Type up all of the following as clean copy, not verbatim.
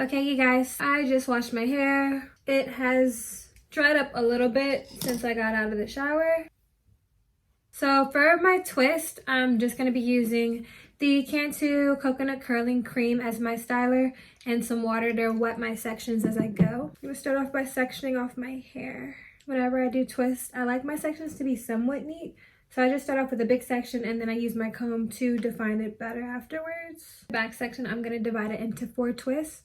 Okay, you guys, I just washed my hair. It has dried up a little bit since I got out of the shower. So for my twist, I'm just going to be using the Cantu Coconut Curling Cream as my styler and some water to wet my sections as I go. I'm going to start off by sectioning off my hair. Whenever I do twist, I like my sections to be somewhat neat. So I just start off with a big section and then I use my comb to define it better afterwards. The back section, I'm going to divide it into 4 twists.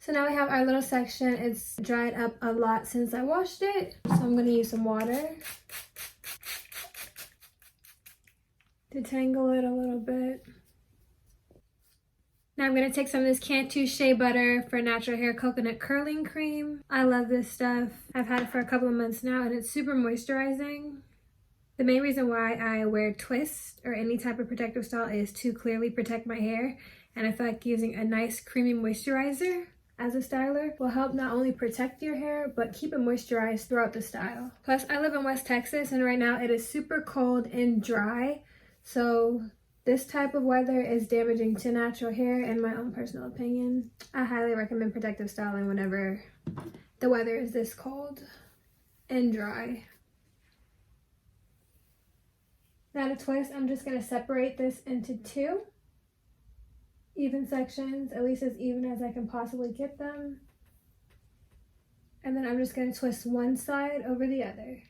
So now we have our little section. It's dried up a lot since I washed it. So I'm going to use some water to tangle it a little bit. Now I'm going to take some of this Cantu Shea Butter for Natural Hair Coconut Curling Cream. I love this stuff. I've had it for a couple of months now and it's super moisturizing. The main reason why I wear twist or any type of protective style is to clearly protect my hair. And I feel like using a nice creamy moisturizer as a styler will help not only protect your hair, but keep it moisturized throughout the style. Plus, I live in West Texas and right now it is super cold and dry. So this type of weather is damaging to natural hair in my own personal opinion. I highly recommend protective styling whenever the weather is this cold and dry. Now to twist, I'm just going to separate this into 2 even sections, at least as even as I can possibly get them. And then I'm just going to twist one side over the other.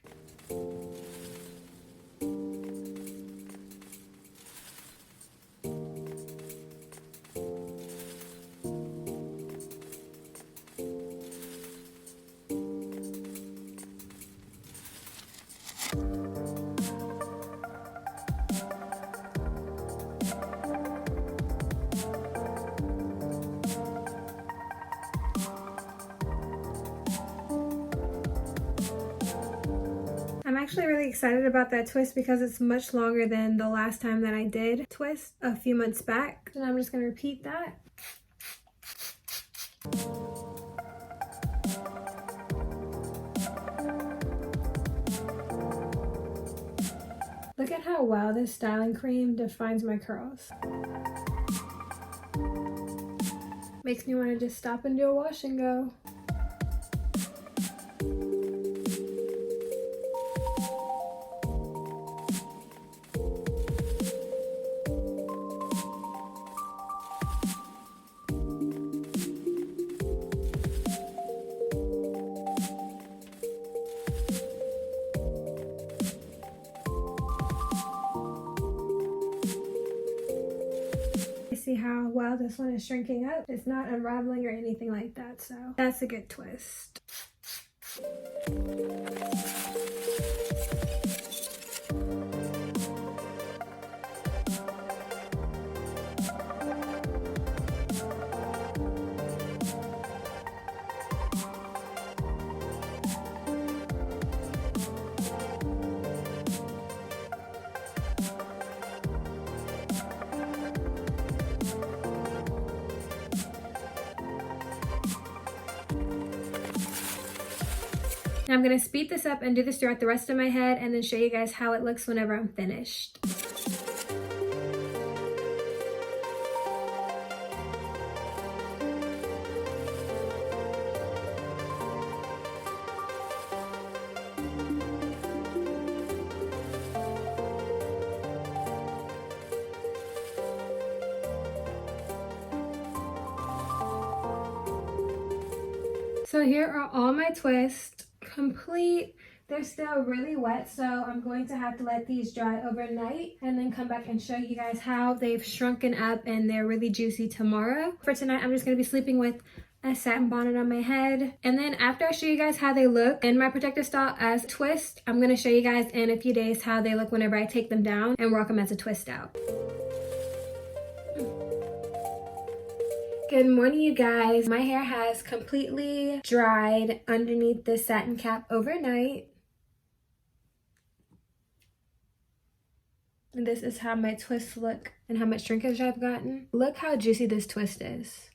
I'm actually really excited about that twist because it's much longer than the last time that I did twist a few months back. And I'm just going to repeat that. Look at how well this styling cream defines my curls. Makes me want to just stop and do a wash and go. See how well this one is shrinking up. It's not unraveling or anything like that, so that's a good twist. Now I'm going to speed this up and do this throughout the rest of my head and then show you guys how it looks whenever I'm finished. So here are all my twists complete. They're still really wet, so I'm going to have to let these dry overnight and then come back and show you guys how they've shrunken up and they're really juicy tomorrow. For tonight, I'm just going to be sleeping with a satin bonnet on my head. And then after I show you guys how they look in my protective style as twist, I'm going to show you guys in a few days how they look whenever I take them down and rock them as a twist out. Good morning, you guys. My hair has completely dried underneath this satin cap overnight. And this is how my twists look and how much shrinkage I've gotten. Look how juicy this twist is.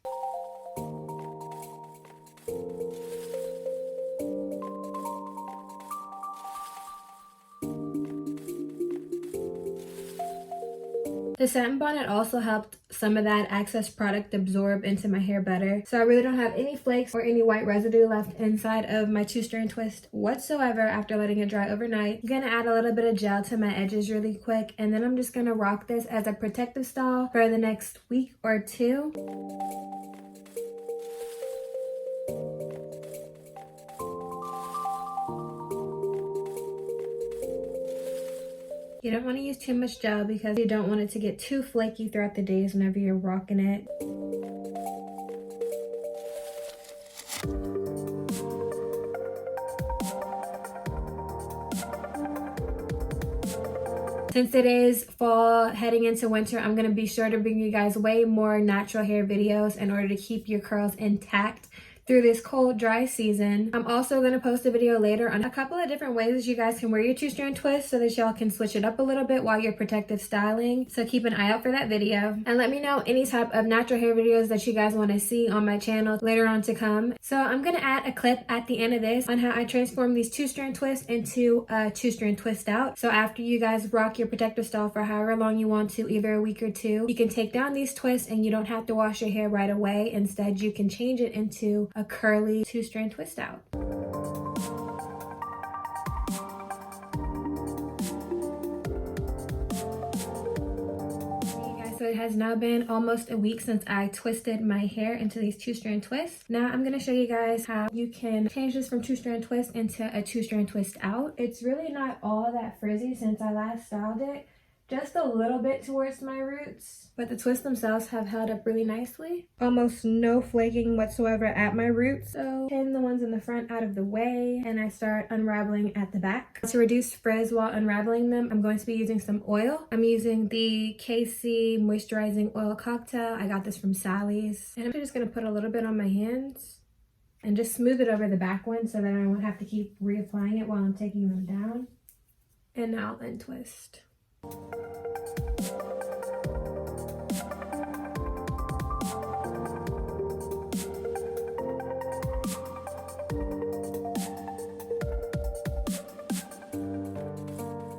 The satin bonnet also helped some of that excess product absorb into my hair better. So I really don't have any flakes or any white residue left inside of my 2-strand twist whatsoever after letting it dry overnight. I'm gonna add a little bit of gel to my edges really quick, and then I'm just gonna rock this as a protective style for the next week or two. You don't want to use too much gel because you don't want it to get too flaky throughout the days whenever you're rocking it. Since it is fall heading into winter, I'm going to be sure to bring you guys way more natural hair videos in order to keep your curls intact through this cold, dry season. I'm also going to post a video later on a couple of different ways you guys can wear your 2-strand twist so that y'all can switch it up a little bit while you're protective styling. So keep an eye out for that video. And let me know any type of natural hair videos that you guys want to see on my channel later on to come. So I'm going to add a clip at the end of this on how I transform these 2-strand twists into a 2-strand twist out. So after you guys rock your protective style for however long you want to, either a week or two, you can take down these twists and you don't have to wash your hair right away. Instead, you can change it into a curly 2-strand twist out. So it has now been almost a week since I twisted my hair into these 2-strand twists. Now I'm going to show you guys how you can change this from 2-strand twist into a 2-strand twist out. It's really not all that frizzy since I last styled it. Just a little bit towards my roots, but the twists themselves have held up really nicely. Almost no flaking whatsoever at my roots. So pin the ones in the front out of the way and I start unraveling at the back. To reduce frizz while unraveling them, I'm going to be using some oil. I'm using the KC Moisturizing Oil Cocktail. I got this from Sally's. And I'm just gonna put a little bit on my hands and just smooth it over the back one so that I won't have to keep reapplying it while I'm taking them down. And now I'll untwist.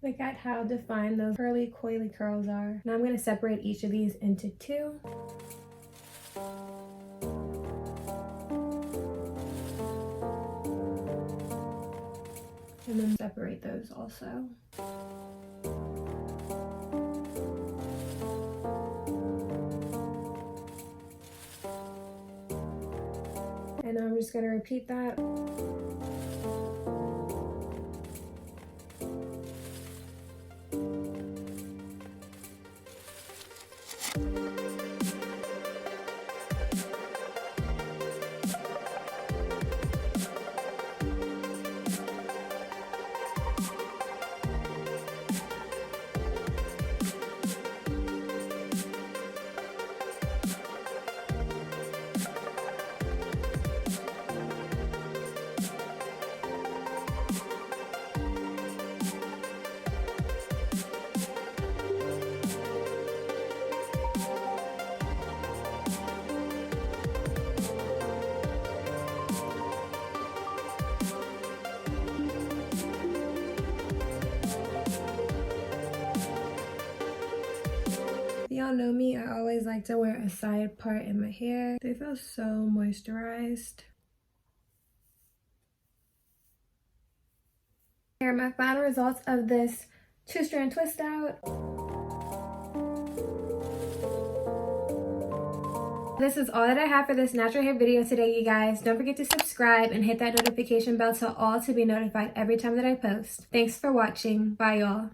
Look at how defined those curly, coily curls are. Now I'm going to separate each of these into two. And then separate those also. And I'm just going to repeat that. Y'all know me, I always like to wear a side part in my hair. They feel so moisturized. Here are my final results of this 2-strand twist out. This is all that I have for this natural hair video today, you guys. Don't forget to subscribe and hit that notification bell to all to be notified every time that I post. Thanks for watching. Bye, y'all.